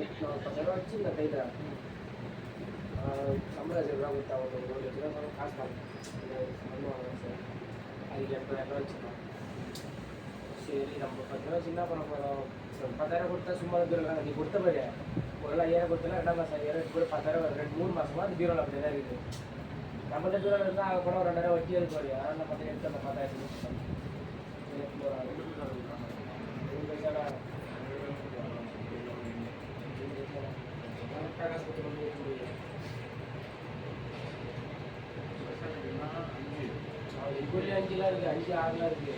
10,000 வச்சுருந்தேன் கையில். சம்பளம் 10,000 கொடுத்தா ஒரு 1,00,000 காசு பண்ணுவாங்க சார். அதுக்கு 80,000 வச்சுருந்தோம். சரி நம்ம 10,000 வச்சு என்ன பண்ண போகிறோம்? 10,000 கொடுத்தா சும்மா இருக்காங்க. நீ கொடுத்த பாரு ஒரு 5,000 கொடுத்தா 2 மாதம் 5,000 கூட 10,000 2-3 மாதமாக அந்த பீரோவில் அப்படி தான் இருக்குது. நம்ம பீரோவில் இருந்தால் ஆக போனால் ஒரு 2,000 வட்டி எடுப்பாரு. ஆனால் நம்ம எடுத்து அந்த 10,000 5 இருக்குது, 5, 6 இருக்குது.